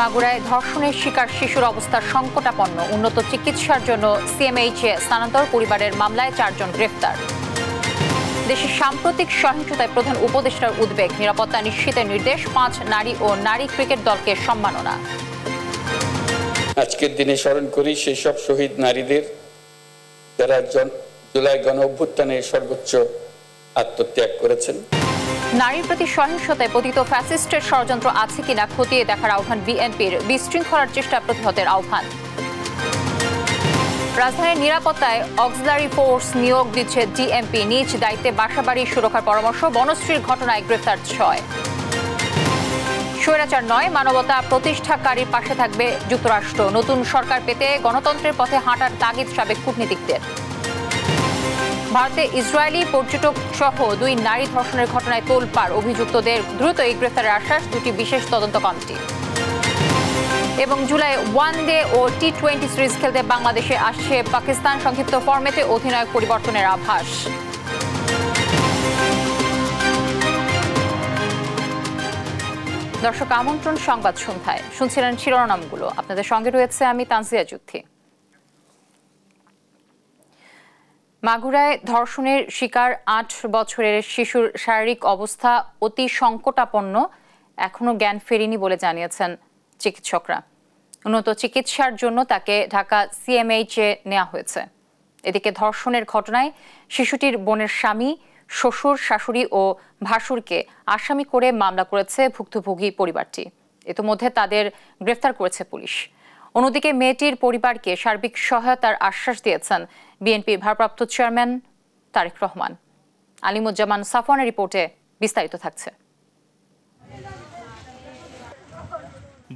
মাগুরায় ধর্ষণের শিকার শিশুর অবস্থা সংকটাপন্ন, উন্নত চিকিৎসার জন্য সিএমএইচে স্থানান্তর, পরিবারের মামলায় 4 জন গ্রেফতার। দেশের সাম্প্রতিক সহিংসতায় প্রধান উপদেষ্টার উদ্বেগ, নিরাপত্তা নিশ্চিতের নির্দেশ, 5 নারী ও নারী ক্রিকেট দলকে সম্মাননা। আজকের দিনে স্মরণ করি সেই সব শহীদ নারীদের যারা জুলাই গণ অভ্যুত্থানে সর্বোচ্চ আত্মত্যাগ করেছেন। নারীর প্রতি সহিংসতায় পতিত ফ্যাসিস্টের ষড়যন্ত্র আছে কিনা খতিয়ে দেখার আহ্বান বিএনপির, বিশৃঙ্খলার চেষ্টা প্রতিহতের আহ্বান। রাজধানীর নিরাপত্তায় অক্সিলারি ফোর্স নিয়োগ দিচ্ছে ডিএমপি, নিজ দায়িত্বে বাসাবাড়ি সুরক্ষার পরামর্শ, বনশ্রীর ঘটনায় গ্রেফতার 6। স্বৈরাচার নয়, মানবতা প্রতিষ্ঠাকারীর পাশে থাকবে যুক্তরাষ্ট্র, নতুন সরকার পেতে গণতন্ত্রের পথে হাঁটার তাগিদ সাবেক কূটনীতিকদের। ভারতে ইসরায়েলি পর্যটক সহ 2 নারী ধর্ষণের ঘটনায় তোলপাড়, অভিযুক্তদের দ্রুতই গ্রেফতারের আশ্বাস 2টি বিশেষ তদন্ত কমিটি। এবং জুলাই ওয়ানডে ও টি20 সিরিজ খেলতে বাংলাদেশে আসছে পাকিস্তান, সংক্ষিপ্ত ফরম্যাটে অধিনায়ক পরিবর্তনের আভাস। দর্শক, আমন্ত্রণ সংবাদ সন্ধ্যায়। শুনছিলেন শিরোনামগুলো, আপনাদের সঙ্গে রয়েছে আমি তানজিয়া যুথি। মাগুরায় ধর্ষণের শিকার 8 বছরের শিশুর শারীরিক অবস্থা অতি সংকটাপন্ন, এখনো জ্ঞান ফেরেনি বলে জানিয়েছেন চিকিৎসকরা। উন্নত চিকিৎসার জন্য তাকে ঢাকা সিএমএইচে নেওয়া হয়েছে। এদিকে ধর্ষণের ঘটনায় শিশুটির বোনের স্বামী, শ্বশুর, শাশুড়ি ও ভাসুরকে আসামি করে মামলা করেছে ভুক্তভোগী পরিবারটি। ইতিমধ্যে তাদের গ্রেফতার করেছে পুলিশ। অন্যদিকে মেয়েটির পরিবারকে সার্বিক সহায়তার আশ্বাস দিয়েছেন বিএনপির ভারপ্রাপ্ত চেয়ারম্যান তারেক রহমান। আলিমুজ্জামান সাফওয়ানের রিপোর্টে বিস্তারিত থাকছে।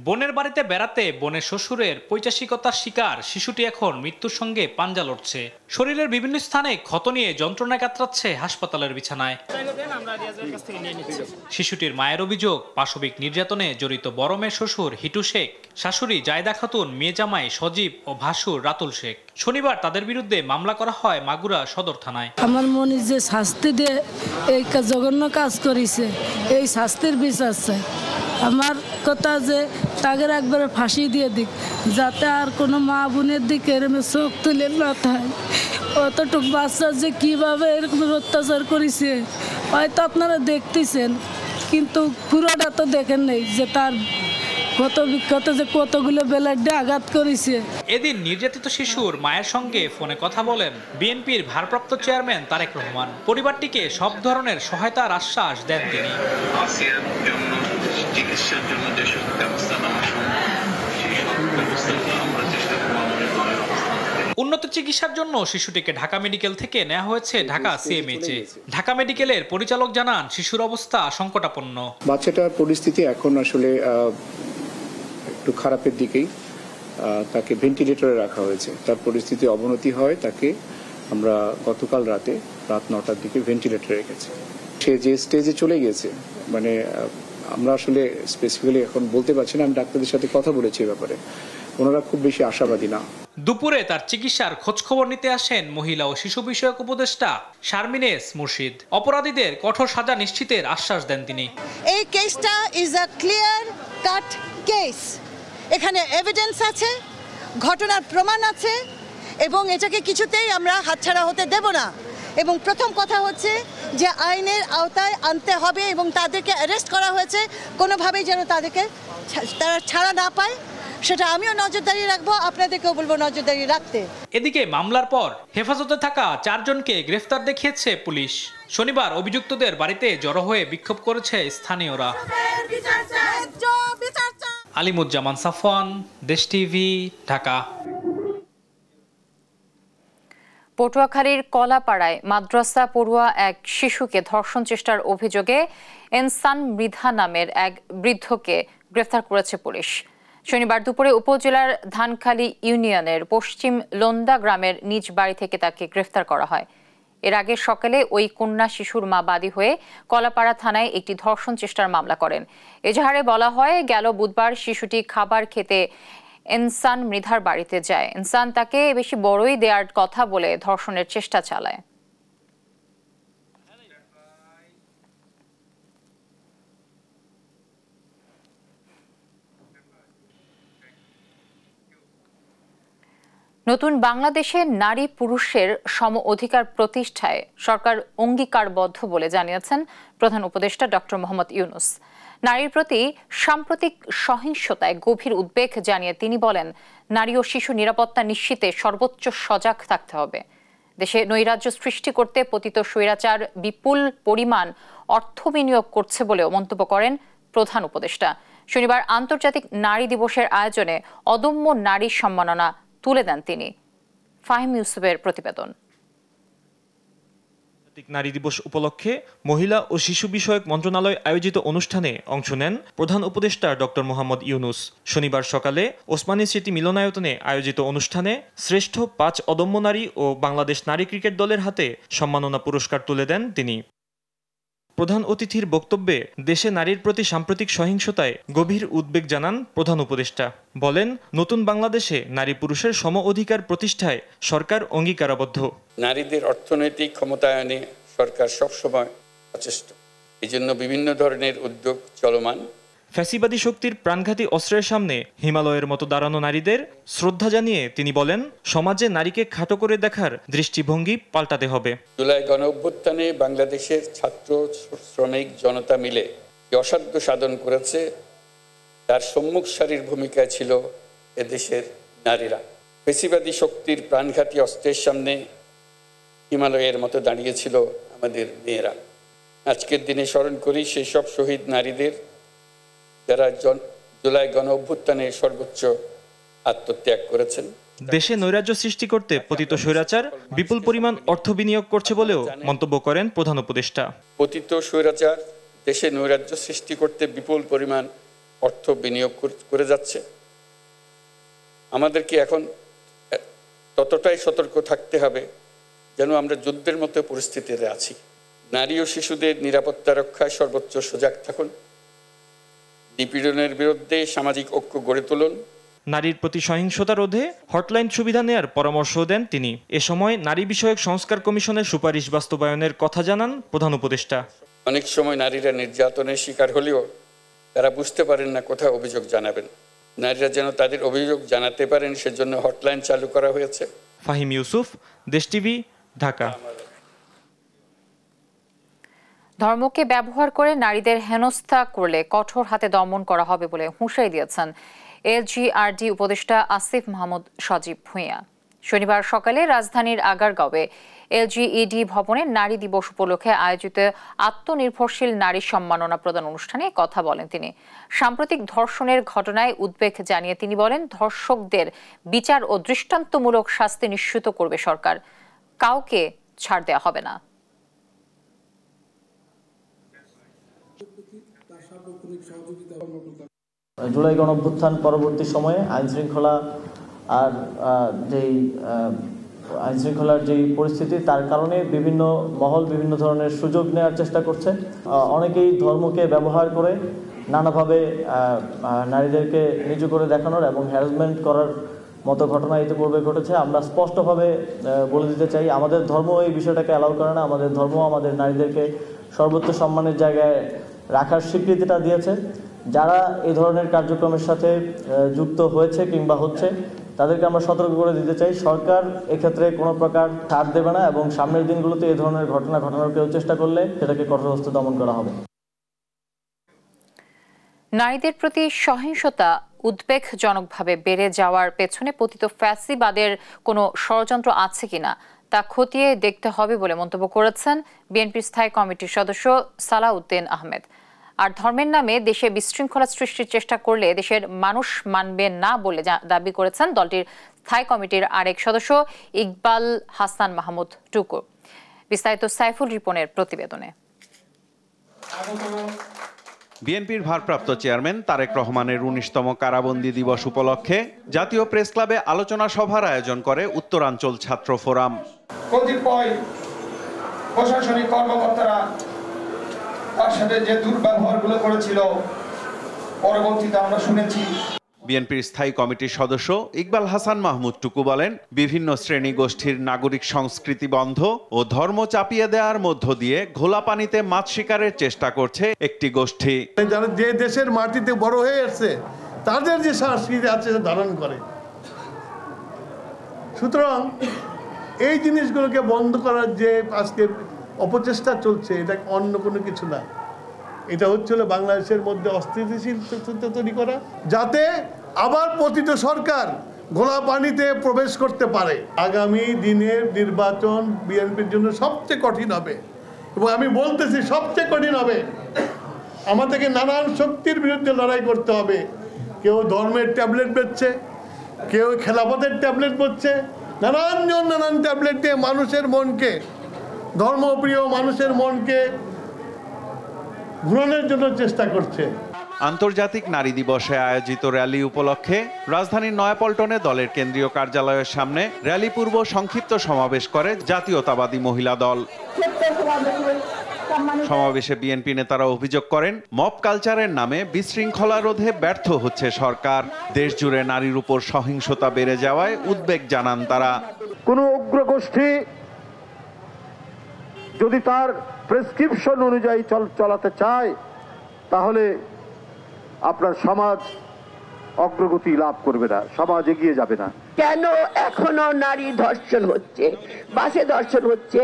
বোনের বাড়িতে বেড়াতে বোনের শ্বশুরের পৈশাচিকতার শিকার শিশুটি এখন মৃত্যুর সঙ্গে পাঞ্জা লড়ছে। শরীরের বিভিন্ন স্থানে ক্ষত নিয়ে যন্ত্রণায় কাতরাচ্ছে হাসপাতালের বিছানায়। শিশুটির মায়ের অভিযোগ, পাশবিক নির্যাতনে জড়িত বড় মেয়ে শ্বশুর হিটু শেখ, শাশুড়ি জায়দা খাতুন, মেয়ে জামাই সজীব ও ভাসুর রাতুল শেখ। শনিবার তাদের বিরুদ্ধে মামলা করা হয় মাগুরা সদর থানায়। আমার মনে যে শাস্তি দিয়ে এই জঘন্য কাজ করেছে, এই শাস্তির বিচার চাই। আমার কথা যে তাকে একবারে ফাঁসি দিয়ে দিক, যাতে আর কোনো মা বোনের দিকে এরকম চোখ তুলে না থাকে। অতটুক বাচ্চা যে কিভাবে এরকম অত্যাচার করেছে হয়তো আপনারা দেখতেছেন, কিন্তু পুরোটা তো দেখেন নেই যে তার কত বিক্ষত যে কতগুলো ব্লেডে আঘাত করেছে। এদিন নির্যাতিত শিশুর মায়ের সঙ্গে ফোনে কথা বলেন বিএনপির ভারপ্রাপ্ত চেয়ারম্যান তারেক রহমান। পরিবারটিকে সব ধরনের সহায়তার আশ্বাস দেন তিনি। চিকিৎসার জন্য যেসব ব্যবস্থা নেওয়া সম্ভব সেই সব ব্যবস্থাগুলো আমরা চেষ্টা করব। উন্নত চিকিৎসার জন্য শিশুটিকে ঢাকা মেডিকেল থেকে নেওয়া হয়েছে ঢাকা সিএমএইচে। ঢাকা মেডিকেলের পরিচালক জানান শিশুর অবস্থা সংকটাপন্ন। বাচ্চাটার পরিস্থিতি এখন আসলে একটু খারাপের দিকেই, তাকে ভেন্টিলেটরে রাখা হয়েছে। তার পরিস্থিতি অবনতি হয়, তাকে আমরা গতকাল রাত 9টার দিকে ভেন্টিলেটরে রেখেছি। সে যে স্টেজে চলে গেছে, মানে আমরা আসলে স্পেসিফিক্যালি এখন বলতে পারছি না। আমি ডাক্তারদের সাথে কথা বলেছি এই ব্যাপারে, ওনারা খুব বেশি আশাবাদী না। দুপুরে তার চিকিৎসার খোঁজখবর নিতে আসেন মহিলা ও শিশু বিষয়ক উপদেষ্টা শারমিনেস মুর্শিদ। অপরাধীদের কঠোর সাজা নিশ্চিতের আশ্বাস দেন তিনি। এই কেসটা is a clear cut case. এখানে এভিডেন্স আছে, ঘটনার প্রমাণ আছে, এবং এটাকে কিছুতেই আমরা হাতছাড়া হতে দেব না। এবং প্রথম কথা হচ্ছে যে আইনের আওতায় আনতে হবে এবং তাদেরকে অ্যারেস্ট করা হয়েছে, কোনোভাবেই যেন তারা ছাড়া না পায়, সেটা আমিও নজরদারি রাখবো, আপনাদেরকেও বলবো নজরদারি রাখতে। এদিকে মামলার পর হেফাজতে থাকা 4 জনকে গ্রেফতার দেখিয়েছে পুলিশ। শনিবার অভিযুক্তদের বাড়িতে জড়ো হয়ে বিক্ষোভ করেছে স্থানীয়রা। আলিমুজ্জামান সাফওয়ান, দেশ টিভি, ঢাকা। পটুয়াখালীর কলাপাড়ায় মাদ্রাসা পড়ুয়া এক শিশুকে ধর্ষণ চেষ্টার অভিযোগে এনসান মৃধা নামের এক বৃদ্ধকে গ্রেফতার করেছে পুলিশ। শনিবার দুপুরে উপজেলার ধানখালী ইউনিয়নের পশ্চিম লোন্দা গ্রামের নিজ বাড়ি থেকে তাকে গ্রেফতার করা হয়। এর আগে সকালে ওই কন্যা শিশুর মা বাদী হয়ে কলাপাড়া থানায় একটি ধর্ষণ চেষ্টার মামলা করেন। এজাহারে বলা হয়, গেল বুধবার শিশুটি খাবার খেতে এনসান মৃধার বাড়িতে যায়। এনসান তাকে বেশি বড়ই দেওয়ার কথা বলে ধর্ষণের চেষ্টা চালায়। নতুন বাংলাদেশে নারী পুরুষের সম অধিকার প্রতিষ্ঠায় সরকার অঙ্গীকারবদ্ধ বলে জানিয়েছেন প্রধান উপদেষ্টা ডক্টর মোহাম্মদ ইউনূস। নারীর প্রতি সাম্প্রতিক সহিংসতায় গভীর উদ্বেগ জানিয়ে তিনি বলেন, নারী ও শিশু নিরাপত্তা নিশ্চিতে সর্বোচ্চ সজাগ থাকতে হবে। দেশে নৈরাজ্য সৃষ্টি করতে পতিত স্বৈরাচার বিপুল পরিমাণ অর্থ বিনিয়োগ করছে বলেও মন্তব্য করেন প্রধান উপদেষ্টা। শনিবার আন্তর্জাতিক নারী দিবসের আয়োজনে অদম্য নারী সম্মাননা তুলে দেন তিনি। ফাহিম ইউসুফের প্রতিবেদন। নারী দিবস উপলক্ষে মহিলা ও শিশু বিষয়ক মন্ত্রণালয় আয়োজিত অনুষ্ঠানে অংশ নেন প্রধান উপদেষ্টা ডক্টর মোহাম্মদ ইউনূস। শনিবার সকালে ওসমানী স্মৃতি মিলনায়তনে আয়োজিত অনুষ্ঠানে শ্রেষ্ঠ 5 অদম্য নারী ও বাংলাদেশ নারী ক্রিকেট দলের হাতে সম্মাননা পুরস্কার তুলে দেন তিনি। প্রধান অতিথির বক্তব্যে দেশে নারীর প্রতি সাম্প্রতিক সহিংসতায় গভীর উদ্বেগ জানান প্রধান উপদেষ্টা। বলেন, নতুন বাংলাদেশে নারী পুরুষের সম অধিকার প্রতিষ্ঠায় সরকার অঙ্গীকারবদ্ধ। নারীদের অর্থনৈতিক ক্ষমতায়নে সরকার সবসময় সচেষ্ট, এই জন্য বিভিন্ন ধরনের উদ্যোগ চলমান। ফ্যাসিবাদী শক্তির প্রাণঘাতী অস্ত্রের সামনে হিমালয়ের মতো দাঁড়ানো নারীদের শ্রদ্ধা জানিয়ে তিনি বলেন, সমাজে নারীকে খাটো করে দেখার দৃষ্টিভঙ্গি পাল্টাতে হবে। জুলাই গণঅভ্যুত্থানে বাংলাদেশের ছাত্র শ্রমিক জনতা মিলে যে অসাধ্য সাধন করেছে, তার সম্মুখ সারির ভূমিকায় ছিল এদেশের নারীরা। ফ্যাসিবাদী শক্তির প্রাণঘাতী অস্ত্রের সামনে হিমালয়ের মতো দাঁড়িয়েছিল আমাদের মেয়েরা। আজকের দিনে স্মরণ করি সেই সব শহীদ নারীদের যারা জুলাই গণঅভ্যুত্থানে সর্বোচ্চ আত্মত্যাগ করেছেন। দেশে নৈরাজ্য সৃষ্টি করতে পতিত স্বৈরাচার বিপুল পরিমাণ অর্থ বিনিয়োগ করছে বলেও মন্তব্য করেন প্রধান উপদেষ্টা। পতিত স্বৈরাচার দেশে নৈরাজ্য সৃষ্টি করতে বিপুল পরিমাণ অর্থ বিনিয়োগ করে যাচ্ছে। আমাদেরকে এখন ততটাই সতর্ক থাকতে হবে যেন আমরা যুদ্ধের মতো পরিস্থিতিতে আছি। নারী ও শিশুদের নিরাপত্তা রক্ষায় সর্বোচ্চ সজাগ থাকুন। নিপীড়নের বিরুদ্ধে সামাজিক ঐক্য গড়ে তুলুন। নারীর প্রতি সহিংসতা রোধে হটলাইন সুবিধা নেয়ার পরামর্শ দেন তিনি। এ সময় নারী বিষয়ক সংস্কার কমিশনের সুপারিশ বাস্তবায়নের কথা জানান প্রধান উপদেষ্টা। অনেক সময় নারীরা নির্যাতনের শিকার হলেও তারা বুঝতে পারেন না কোথায় অভিযোগ জানাবেন। নারীরা যেন তাদের অভিযোগ জানাতে পারেন সেজন্য হটলাইন চালু করা হয়েছে। ফাহিম ইউসুফ, দেশ টিভি, ঢাকা। ধর্মকে ব্যবহার করে নারীদের হেনস্থা করলে কঠোর হাতে দমন করা হবে বলে হুঁশিয়ারি দিয়েছেন এলজিআরডি উপদেষ্টা আসিফ মাহমুদ সজীব ভূঁইয়া। শনিবার সকালে রাজধানীর আগারগাঁওয়ে এলজিইডি ভবনে নারী দিবস উপলক্ষে আয়োজিত আত্মনির্ভরশীল নারী সম্মাননা প্রদান অনুষ্ঠানে কথা বলেন তিনি। সাম্প্রতিক ধর্ষণের ঘটনায় উদ্বেগ জানিয়ে তিনি বলেন, ধর্ষকদের বিচার ও দৃষ্টান্তমূলক শাস্তি নিশ্চিত করবে সরকার, কাউকে ছাড় দেওয়া হবে না। জুলাই গণঅভ্যুত্থান পরবর্তী সময়ে আইনশৃঙ্খলা আর আইনশৃঙ্খলার যেই পরিস্থিতি, তার কারণে বিভিন্ন মহল বিভিন্ন ধরনের সুযোগ নেওয়ার চেষ্টা করছে। অনেকেই ধর্মকে ব্যবহার করে নানাভাবে নারীদেরকে নিচু করে দেখানোর এবং হ্যারাসমেন্ট করার মতো ঘটনা ইতিপূর্বে ঘটেছে। আমরা স্পষ্টভাবে বলে দিতে চাই, আমাদের ধর্ম এই বিষয়টাকে অ্যালাউ করে না। আমাদের ধর্ম আমাদের নারীদেরকে সর্বোচ্চ সম্মানের জায়গায় রাখার স্বীকৃতিটা দিয়েছে। যারা এই ধরনের কার্যক্রমের সাথে যুক্ত হয়েছে কিংবা হচ্ছে, তাদেরকে আমরা সতর্ক করে দিতে চাই, সরকার এক্ষেত্রে কোনো প্রকার ছাড় দেবে না এবং সামনের দিনগুলোতে এই ধরনের ঘটনা ঘটানোর কেউ চেষ্টা করলে সেটাকে কঠোর হস্তে দমন করা হবে। নারীদের প্রতি সহিংসতা উদ্বেগজনকভাবে বেড়ে যাওয়ার পেছনে পতিত ফ্যাসিবাদের কোনো ষড়যন্ত্র আছে কিনা তা খতিয়ে দেখতে হবে বলে মন্তব্য করেছেন বিএনপির স্থায়ী কমিটির সদস্য সালাউদ্দিন আহমেদ। আর ধর্মের নামে দেশে বিশৃঙ্খলা সৃষ্টির চেষ্টা করলে দেশের মানুষ মানবে না বলে দাবি করেছেন দলটির স্থায়ী কমিটির আরেক সদস্য ইকবাল হাসান মাহমুদ টুকু। বিস্তারিত সাইফুল রিপনের প্রতিবেদনে। বিএনপির ভারপ্রাপ্ত চেয়ারম্যান তারেক রহমানের 19তম কারাবন্দী দিবস উপলক্ষে জাতীয় প্রেস ক্লাবে আলোচনা সভার আয়োজন করে উত্তরাঞ্চল ছাত্র ফোরাম। কতিপয় প্রশাসনিক কর্মকর্তারা তার সাথে যে দুর্ব্যবহারগুলো করেছিল পরবর্তীতে আমরা শুনেছি। বিএনপির স্থায়ী কমিটির সদস্য ইকবাল হাসান মাহমুদ টুকু বলেন, বিভিন্ন শ্রেণী গোষ্ঠীর নাগরিক সংস্কৃতি বন্ধ ও ধর্ম চাপিয়ে দেওয়ার মধ্য দিয়ে ঘোলা পানিতে মাছ শিকারের চেষ্টা করছে একটি গোষ্ঠী। যারা যে দেশের মাটিতে বড় হয়ে আসছে, তাদের যে সংস্কৃতি আছে ধারণ করে, সুতরাং এই জিনিসগুলোকে বন্ধ করার যে আজকে অপচেষ্টা চলছে, এটা অন্য কোনো কিছু না। এটা হচ্ছিল বাংলাদেশের মধ্যে অস্থিতিশীলতা তৈরি করা, যাতে আবার পতিত সরকার ঘোলা পানিতে প্রবেশ করতে পারে। আগামী দিনের নির্বাচন বিএনপির জন্য সবচেয়ে কঠিন হবে, এবং আমি বলতেছি সবচেয়ে কঠিন হবে। আমাদেরকে নানান শক্তির বিরুদ্ধে লড়াই করতে হবে। কেউ ধর্মের ট্যাবলেট বেচছে, কেউ খেলাফতের ট্যাবলেট বেচছে, নানানজন নানান ট্যাবলেট দিয়ে মানুষের মনকে, ধর্মপ্রিয় মানুষের মনকে ঘুরানোর জন্য চেষ্টা করছে। আন্তর্জাতিক নারী দিবসে আয়োজিত র্যালি উপলক্ষে রাজধানীর নয়াপল্টনে দলের কেন্দ্রীয় কার্যালয়ের সামনে র্যালি পূর্ব সংক্ষিপ্ত সমাবেশ করে জাতীয়তাবাদী মহিলা দল। সমাবেশে বিএনপি নেতারা অভিযোগ করেন, মব কালচারের নামে বিশৃঙ্খলা রোধে ব্যর্থ হচ্ছে সরকার। দেশ জুড়ে নারীর উপর সহিংসতা বেড়ে যাওয়ায় উদ্বেগ জানান তারা। কোনো উগ্রগোষ্ঠী যদি তার প্রেসক্রিপশন অনুযায়ী চলাতে চায়, তাহলে আপনার সমাজ অগ্রগতি লাভ করবে না, সমাজ এগিয়ে যাবে না। কেন এখনো নারী ধর্ষণ হচ্ছে, বাসে ধর্ষণ হচ্ছে,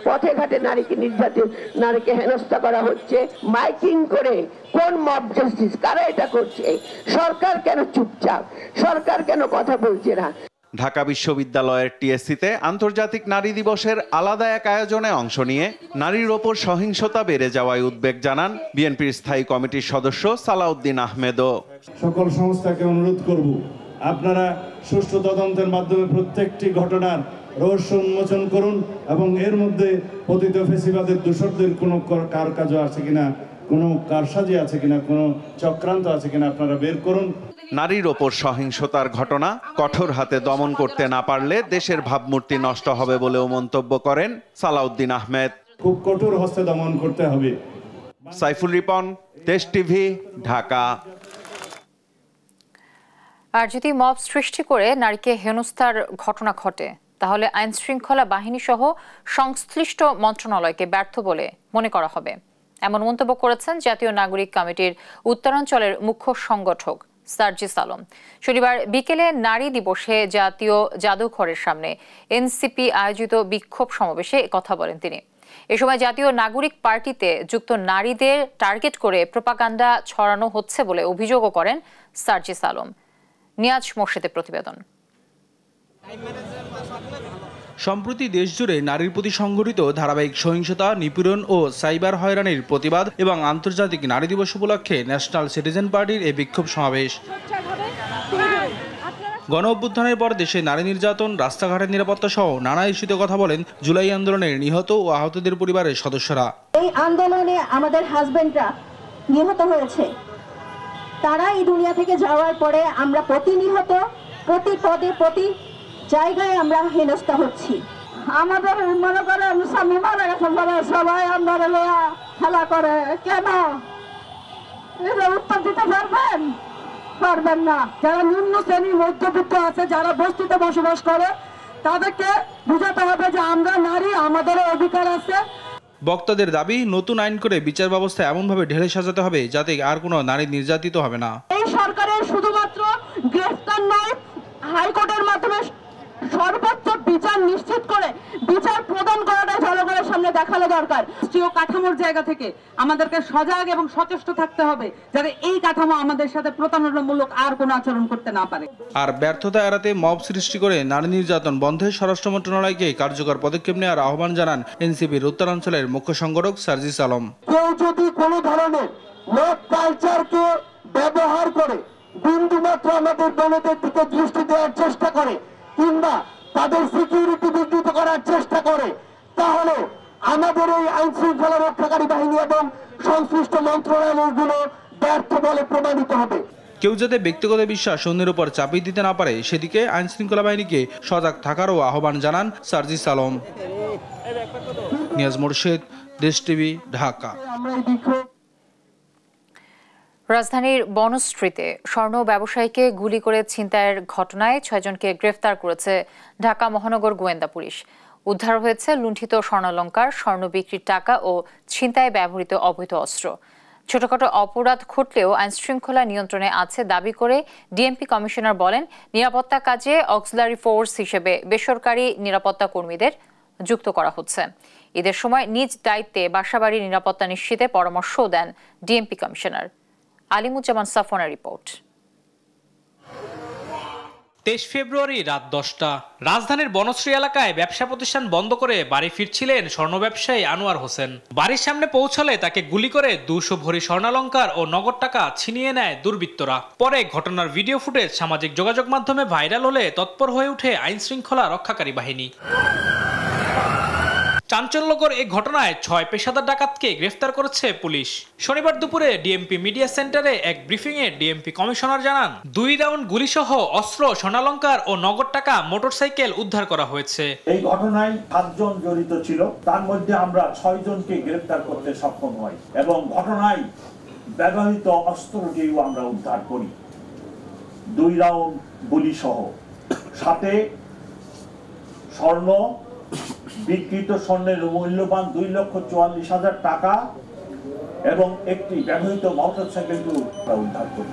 পথে ঘাটে নারীকে নির্যাতন, নারীকে হেনস্থা করা হচ্ছে, মাইকিং করে? কোন মব জাস্টিস? কারা এটা করছে? সরকার কেন চুপচাপ? সরকার কেন কথা বলছে না? ঢাকা বিশ্ববিদ্যালয়ের টিএসসিতে আন্তর্জাতিক নারী দিবসের আলাদা এক আয়োজনে অংশ নিয়ে নারীর ওপর সহিংসতা বেড়ে যাওয়ায় উদ্বেগ জানান বিএনপির স্থায়ী কমিটির সদস্য সালাউদ্দিন আহমেদও। সকল সংস্থাকে অনুরোধ করব, আপনারা সুষ্ঠু তদন্তের মাধ্যমে প্রত্যেকটি ঘটনার রহস্য উন্মোচন করুন, এবং এর মধ্যে পতিত ফেসিবাদের দোষরদের কোনো কারকাজ আছে কিনা, কোনো কারসাজি আছে কিনা, কোনো চক্রান্ত আছে কিনা আপনারা বের করুন। নারীর ওপর সহিংসতার ঘটনা কঠোর হাতে দমন করতে না পারলে দেশের ভাবমূর্তি নষ্ট হবে বলেও মন্তব্য করেন সালাউদ্দিন আহমেদ। খুব কঠোর হস্তে দমন করতে হবে। সাইফুল রিপন, দেশ টিভি, ঢাকা। আর যদি মব সৃষ্টি করে নারীকে হেনস্থার ঘটনা ঘটে, তাহলে আইন শৃঙ্খলা বাহিনী সহ সংশ্লিষ্ট মন্ত্রণালয়কে ব্যর্থ বলে মনে করা হবে, এমন মন্তব্য করেছেন জাতীয় নাগরিক কমিটির উত্তরাঞ্চলের মুখ্য সংগঠক সার্জিস আলম। শনিবার বিকেলে নারী দিবসে জাতীয় জাদুঘরের সামনে এনসিপি আয়োজিত বিক্ষোভ সমাবেশে কথা বলেন তিনি। এ সময় জাতীয় নাগরিক পার্টিতে যুক্ত নারীদের টার্গেট করে প্রোপাগান্ডা ছড়ানো হচ্ছে বলে অভিযোগও করেন সার্জিস আলম। নিয়াজ মোর্শেদের প্রতিবেদন। সম্প্রতি দেশজুড়ে নারীর প্রতি সংঘটিত ধারাবাহিক সহিংসতা, নিপীড়ন ও সাইবার হয়রানির প্রতিবাদ এবং আন্তর্জাতিক নারী দিবস উপলক্ষে ন্যাশনাল সিটিজেন পার্টির এই বিক্ষোভ সমাবেশ। গণ অভ্যুত্থানের পর দেশে নারী নির্যাতন, রাস্তাঘাটের নিরাপত্তা সহ নানা ইস্যুতে কথা বলেন জুলাই আন্দোলনের নিহত ও আহতদের পরিবারের সদস্যরা। এই আন্দোলনে আমাদের হাজবেন্ডরা নিহত হয়েছে, তারা এই দুনিয়া থেকে যাওয়ার পরে আমরা প্রতিনিহত, প্রতি পদে প্রতি জায়গায় আমরা হেনস্থা হচ্ছি। আমাদের মনে করেন স্বামী মারা গেছে বলে সবাই আমরা খেলা করে, কেন এটা উত্তর দিতে পারবেন? পারবেন না। যারা নিম্ন শ্রেণীর মধ্যবিত্ত আছে, যারা বস্তিতে বসবাস করে, তাদেরকে বুঝাতে হবে যে আমরা নারী, আমাদেরও অধিকার আছে। বক্তাদের দাবি, নতুন আইন করে বিচার ব্যবস্থা এমনভাবে ঢেলে সাজাতে হবে যাতে আর কোনো নারী নির্যাতিত হবে না। এই সরকারের শুধুমাত্র গ্রেফতার নয়, হাইকোর্টের মাধ্যমে সর্বোচ্চ বিচার নিশ্চিত করে বিচার প্রদান করাটা জনগণের সামনে দেখানো দরকার। রাষ্ট্রীয় কাঠামোর জায়গা থেকে আমাদেরকে সজাগ এবং সচেষ্ট থাকতে হবে যাতে এই কাঠামো আমাদের সাথে প্রতারণামূলক আর কোনো আচরণ করতে না পারে। আর ব্যর্থতা এড়াতে মব সৃষ্টি করে নারী নির্যাতন বন্ধে স্বরাষ্ট্র মন্ত্রণালয়কে কার্যকর পদক্ষেপ নেওয়ার আহ্বান জানান এনসিপির উত্তরাঞ্চলের মুখ্য সংগঠক সার্জিস আলম। কেউ যদি কোনো ধরনের মব কালচারকে ব্যবহার করে বিন্দুমাত্র আমাদের দলের দিকে দৃষ্টি দেওয়ার চেষ্টা করে, কিংবা তাদের সিকিউরিটি বিঘ্নিত করার চেষ্টা করে, তাহলে আমাদের এই আইন শৃঙ্খলা রক্ষাকারী বাহিনী এবং সংশ্লিষ্ট মন্ত্রণালয়গুলো ব্যর্থ বলে প্রমাণিত হবে। কেউ যাতে ব্যক্তিগত বিশ্বাস অন্যের উপর চাপিয়ে দিতে না পারে সেদিকে আইন শৃঙ্খলা বাহিনীকে সজাগ থাকারও আহ্বান জানান সার্জিস আলম। নিয়াজ মোর্শেদ, দেশ টিভি, ঢাকা। রাজধানীর বনশ্রীতে স্বর্ণ ব্যবসায়ীকে গুলি করে ছিনতাইয়ের ঘটনায় 6 জনকে গ্রেফতার করেছে ঢাকা মহানগর গোয়েন্দা পুলিশ। উদ্ধার হয়েছে লুণ্ঠিত স্বর্ণালংকার, স্বর্ণ বিক্রির টাকা ও ছিনতাইয়ে ব্যবহৃত অবৈধ অস্ত্র। ছোটখাটো অপরাধ ঘটলেও আইনশৃঙ্খলা নিয়ন্ত্রণে আছে দাবি করে ডিএমপি কমিশনার বলেন, নিরাপত্তা কাজে অক্সিলারি ফোর্স হিসেবে বেসরকারি নিরাপত্তা কর্মীদের যুক্ত করা হচ্ছে। ঈদের সময় নিজ দায়িত্বে বাসাবাড়ির নিরাপত্তা নিশ্চিতে পরামর্শও দেন ডিএমপি কমিশনার। আলিমুজ্জামান সাফওয়ানের রিপোর্ট। 23 ফেব্রুয়ারি রাত 10টা রাজধানীর বনশ্রী এলাকায় ব্যবসা প্রতিষ্ঠান বন্ধ করে বাড়ি ফিরছিলেন স্বর্ণ ব্যবসায়ী আনোয়ার হোসেন। বাড়ির সামনে পৌঁছালে তাকে গুলি করে 200 ভরি স্বর্ণালংকার ও নগদ টাকা ছিনিয়ে নেয় দুর্বৃত্তরা। পরে ঘটনার ভিডিও ফুটেজ সামাজিক যোগাযোগ মাধ্যমে ভাইরাল হলে তৎপর হয়ে ওঠে আইন শৃঙ্খলা রক্ষাকারী বাহিনী। চাঞ্চল্যকর এই ঘটনায় 6 পেশাদার ডাকাতকে গ্রেফতার করেছে পুলিশ। শনিবার দুপুরে ডিএমপি মিডিয়া সেন্টারে এক ব্রিফিংয়ে ডিএমপি কমিশনার জানান, 2 রাউন্ড গুলিসহ অস্ত্র, স্বর্ণালংকার ও নগদ টাকা, মোটরসাইকেল উদ্ধার করা হয়েছে। এই ঘটনায় 7 জন জড়িত ছিল, তার মধ্যে আমরা 6 জনকে গ্রেফতার করতে সক্ষম হই এবং ঘটনায় ব্যবহৃত অস্ত্রটিও আমরা উদ্ধার করি, 2 রাউন্ড গুলিসহ, সাথে স্বর্ণ, বিকৃত স্বর্ণের মূল্যবান 2,44,000 টাকা এবং একটি ব্যবহৃত মোটরসাইকেল উদ্ধার করি।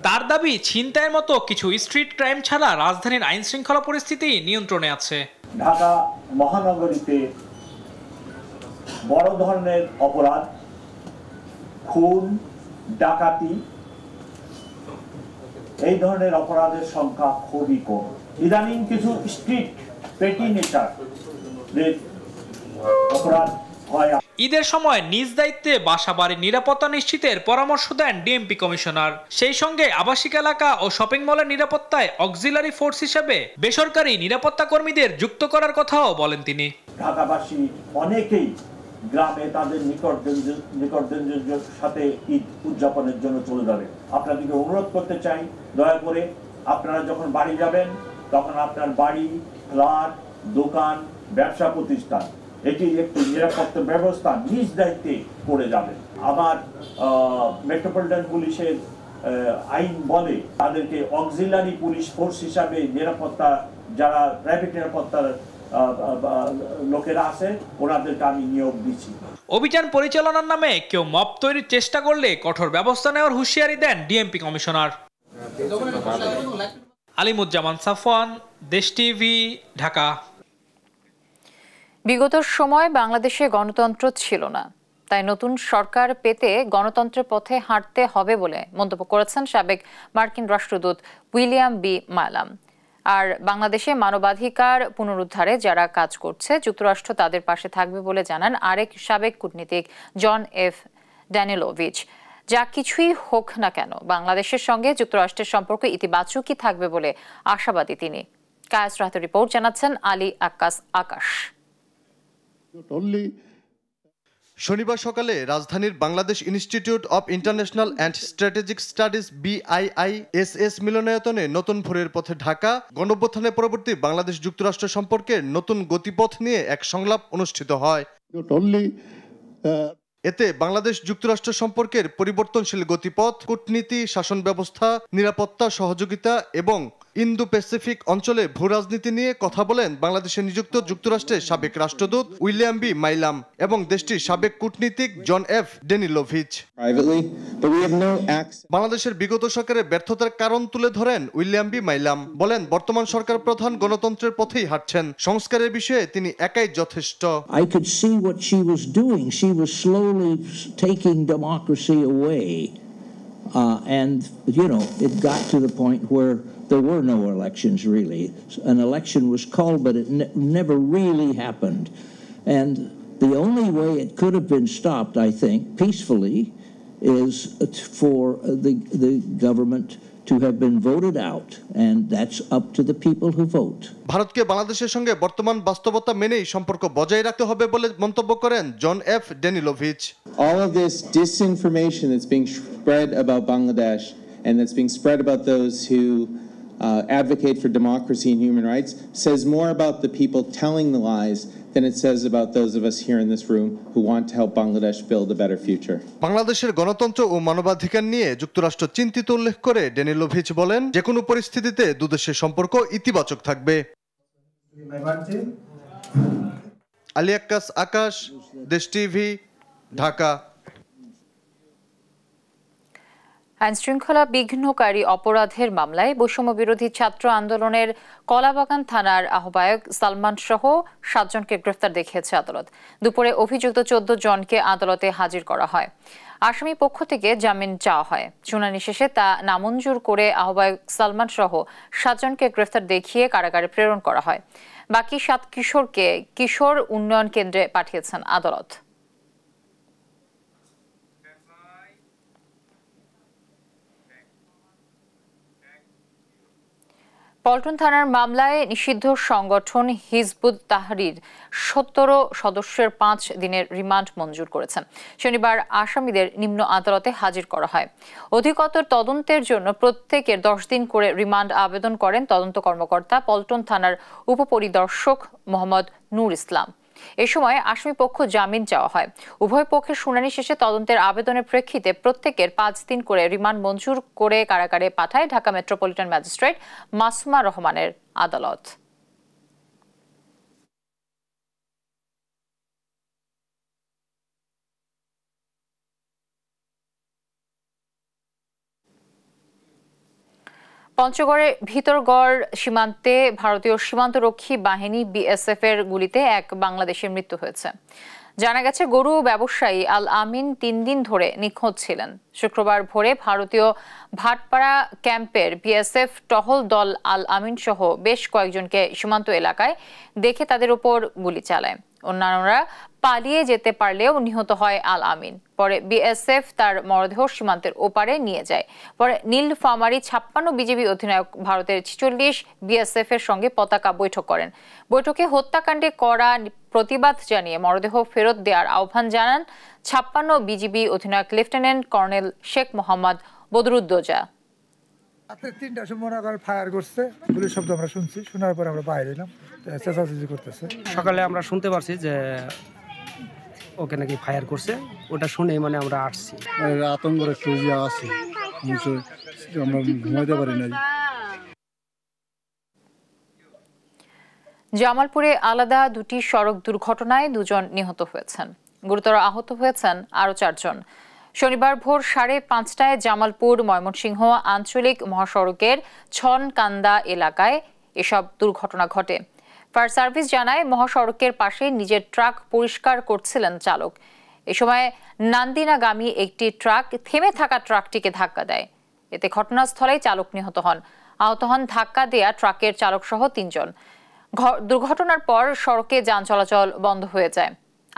তার দাবি, ছিনতাইয়ের মতো কিছু স্ট্রিট ক্রাইম ছাড়া রাজধানীর আইন শৃঙ্খলা পরিস্থিতি নিয়ন্ত্রণে আছে। ঢাকা মহানগরীতে বড় ধরনের অপরাধ, খুন, ডাকাতি, এই ধরনের অপরাধের সংখ্যা খুবই কম। ইদানিং কিছু স্ট্রিট পেটি নেচার অপরাধ হয়। ঈদের সময় নিজ দায়িত্বে বাসাবাড়ির নিরাপত্তা নিশ্চিতের পরামর্শ দেন ডিএমপি কমিশনার। সেই সঙ্গে আবাসিক এলাকা ও শপিং মলের নিরাপত্তায় অক্সিলারি ফোর্স হিসেবে বেসরকারি নিরাপত্তা কর্মীদের যুক্ত করার কথাও বলেন তিনি। ঢাকাবাসী অনেকেই গ্রামে তাদের নিকটজনদের সাথে ঈদ উদযাপনের জন্য চলে যাবে। আপনাদেরকে অনুরোধ করতে চাই, দয়া করে আপনারা যখন বাড়ি যাবেন তখন আপনার বাড়ি, ফ্ল্যাট, দোকান, ব্যবসা প্রতিষ্ঠান, এটি একটি নিরাপত্তা ব্যবস্থা নিজ দায়িত্বে করে যাবেন। আমার মেট্রোপলিটন পুলিশের আইন বলে তাদেরকে অক্সিলারি পুলিশ ফোর্স হিসাবে নিরাপত্তা, যারা ট্রাফিক নিরাপত্তার লোকেরা আছে ওনাদেরকে আমি নিয়োগ দিচ্ছি। অভিযান পরিচালনার নামে কেউ মব তৈরির চেষ্টা করলে কঠোর ব্যবস্থা নেওয়ার হুঁশিয়ারি দেন ডিএমপি কমিশনার। আলিমুজ্জামান সাফওয়ান, দেশ টিভি, ঢাকা। বিগত সময় বাংলাদেশে গণতন্ত্র ছিল না, তাই নতুন সরকার পেতে গণতন্ত্রের পথে হাঁটতে হবে বলে মন্তব্য করেছেন সাবেক মার্কিন রাষ্ট্রদূত উইলিয়াম বি মালাম। আর বাংলাদেশে মানবাধিকার পুনরুদ্ধারে যারা কাজ করছে, যুক্তরাষ্ট্র তাদের পাশে থাকবে বলে জানান আরেক সাবেক কূটনীতিক জন এফ ড্যানিলোভিচ। যা কিছুই হোক না কেন বাংলাদেশের সঙ্গে যুক্তরাষ্ট্রের সম্পর্ক ইতিবাচকই থাকবে বলে আশাবাদী তিনি। কায়াস রাহাতের রিপোর্ট, জানাচ্ছেন আলী আক্কাস আকাশ। শনিবার সকালে রাজধানীর Bangladesh institute of international and strategic studies BIISS মিলনায়তনে নতুন ভোরের পথে ঢাকা গণঅভ্যুত্থানের পরবর্তী বাংলাদেশ যুক্তরাষ্ট্র সম্পর্কের নতুন গতিপথ নিয়ে এক সংলাপ অনুষ্ঠিত হয়। এতে বাংলাদেশ যুক্তরাষ্ট্র সম্পর্কের পরিবর্তনশীল গতিপথ, কূটনীতি, শাসন ব্যবস্থা, নিরাপত্তা, সহযোগিতা এবং ইন্দো প্যাসিফিক অঞ্চলে ভূ রাজনীতি নিয়ে কথা বলেন বাংলাদেশে নিযুক্ত যুক্তরাষ্ট্রের সাবেক রাষ্ট্রদূত উইলিয়াম বি মাইলাম এবং দেশটির সাবেক কূটনীতিক জন এফ ড্যানিলোভিচ। বাংলাদেশের বিগত সরকারের ব্যর্থতার কারণ তুলে ধরেন উইলিয়াম বি মাইলাম। বলেন, বর্তমান সরকার প্রধান গণতন্ত্রের পথেই হাঁটছেন, সংস্কারের বিষয়ে তিনি একাই যথেষ্ট। I could see what she was doing. She was slowly taking democracy away. And, you know, it got to the point where there were no elections, really. An election was called, but it never really happened. And the only way it could have been stopped, I think, peacefully, is for the government to have been voted out, and that's up to the people who vote. ভারতকে বাংলাদেশের সঙ্গে বর্তমান বাস্তবতা মেনেই সম্পর্ক বজায় রাখতে হবে বলে মন্তব্য করেন John F Danilovich. All of this disinformation that's being spread about Bangladesh and that's being spread about those who advocate for democracy and human rights says more about the people telling the lies than it says about those of us here in this room who want to help Bangladesh build a better future. বাংলাদেশের গণতন্ত্র ও মানবাধিকার নিয়ে যুক্তরাষ্ট্র চিন্তিত উল্লেখ করে Danilovich বলেন, যে কোনো পরিস্থিতিতে দুদেশের সম্পর্ক ইতিবাচক থাকবে। আলী আক্কাস আকাশ, দেশ টিভি, ঢাকা। আইনশৃঙ্খলা বিঘ্নকারী অপরাধের মামলায় বৈষম্য বিরোধী ছাত্র আন্দোলনের কলাবাগান থানার আহ্বায়ক সালমান সহ 7 জনকে গ্রেফতার দেখিয়েছে আদালত। দুপুরে অভিযুক্ত 14 জনকে আদালতে হাজির করা হয়। আসামি পক্ষ থেকে জামিন চাওয়া হয়। শুনানি শেষে তা নামঞ্জুর করে আহ্বায়ক সালমান সহ 7 জনকে গ্রেফতার দেখিয়ে কারাগারে প্রেরণ করা হয়। বাকি 7 কিশোরকে কিশোর উন্নয়ন কেন্দ্রে পাঠিয়েছেন আদালত। পল্টন থানার মামলায় নিষিদ্ধ সংগঠন হিজবুত তাহরির 17 সদস্যের 5 দিনের রিমান্ড মঞ্জুর করেছেন। শনিবার আসামিদের নিম্ন আদালতে হাজির করা হয়। অধিকতর তদন্তের জন্য প্রত্যেকের 10 দিন করে রিমান্ড আবেদন করেন তদন্ত কর্মকর্তা পল্টন থানার উপপরিদর্শক মোহাম্মদ নূর ইসলাম। এ সময় আসামি পক্ষ জামিন চাওয়া হয়। উভয় পক্ষের শুনানি শেষে তদন্তের আবেদনের প্রেক্ষিতে প্রত্যেকের 5 দিন করে রিমান্ড মঞ্জুর করে কারাগারে পাঠায় ঢাকা মেট্রোপলিটন ম্যাজিস্ট্রেট মাসুমা রহমানের আদালত। পঞ্চগড়ের ভিতরগড় সীমান্তে ভারতীয় সীমান্তরক্ষী বাহিনী বিএসএফ এর গুলিতে এক বাংলাদেশের মৃত্যু হয়েছে। জানা গেছে, গরু ব্যবসায়ী আল আমিন 3 দিন ধরে নিখোঁজ ছিলেন। শুক্রবার ভোরে ভারতীয় ভাটপাড়া ক্যাম্পের বিএসএফ টহল দল আল আমিন সহ বেশ কয়েকজনকে সীমান্ত এলাকায় দেখে তাদের উপর গুলি চালায়। অন্যান্যরা পালিয়ে যেতে পারলেও নিহত হয় আল আমিন। পরে বিএসএফ তার মরদেহ সীমান্তের ওপারে নিয়ে যায়। পরে নীলফামারী 56 বিজিবি অধিনায়ক ভারতের 46 বিএসএফ এর সঙ্গে পতাকা বৈঠক করেন। বৈঠকে হত্যাকাণ্ডে করা প্রতিবাদ জানিয়ে মরদেহ ফেরত দেওয়ার আহ্বান জানান 56 বিজিবি অধিনায়ক লেফটেন্যান্ট কর্নেল শেখ মোহাম্মদ বদরুদ্দোজা। রাতে 3টার সময় মনে করে ফায়ার করছে, গুলির শব্দ আমরা শুনছি। শোনার পরে আমরা বাইরে এলাম, চেঁচাচেঁচি করতেছে। সকালে আমরা শুনতে পারছি যে ওকে নাকি ফায়ার করছে। ওটা শুনে মানে আমরা আসছি। আতঙ্কের একটু আছে, আমরা ঘুমাইতে পারি না। জামালপুরে আলাদা 2টি সড়ক দুর্ঘটনায় 2 জন নিহত হয়েছেন। গুরুতর আহত হয়েছেন আরও 4 জন। শনিবার ভোর 5:30টায় জামালপুর ময়মনসিংহ আঞ্চলিক মহাসড়কের ছনকান্দা এলাকায় এসব দুর্ঘটনা ঘটে। ফায়ার সার্ভিস জানায়, মহাসড়কের পাশে নিজের ট্রাক পরিষ্কার করছিলেন চালক। এ সময় নান্দিনাগামী একটি ট্রাক থেমে থাকা ট্রাকটিকে ধাক্কা দেয়। এতে ঘটনাস্থলেই চালক নিহত হন। আহত হন ধাক্কা দেয়া ট্রাকের চালক সহ 3 জন। দুর্ঘটনার পর সড়কে যান চলাচল বন্ধ হয়ে যায়।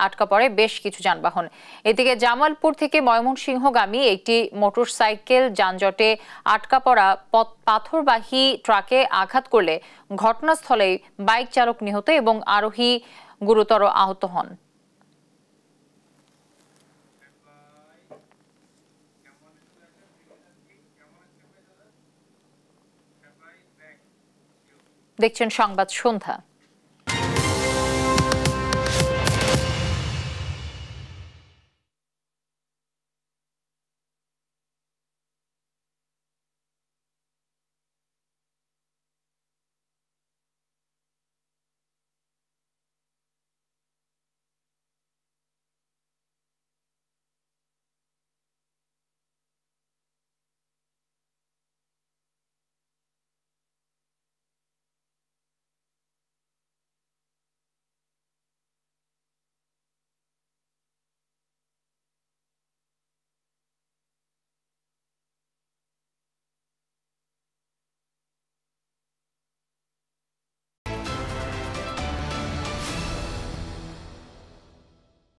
আটকা পড়ে বেশ কিছু যানবাহন। এদিকে জামালপুর থেকে ময়মনসিংহগামী একটি মোটরসাইকেল যানজটে আটকা পড়া পাথরবাহী ট্রাকে আঘাত করলে ঘটনাস্থলেই বাইক চালক নিহত এবং আরোহী গুরুতর আহত হন। দেখছেন সংবাদ সন্ধ্যা।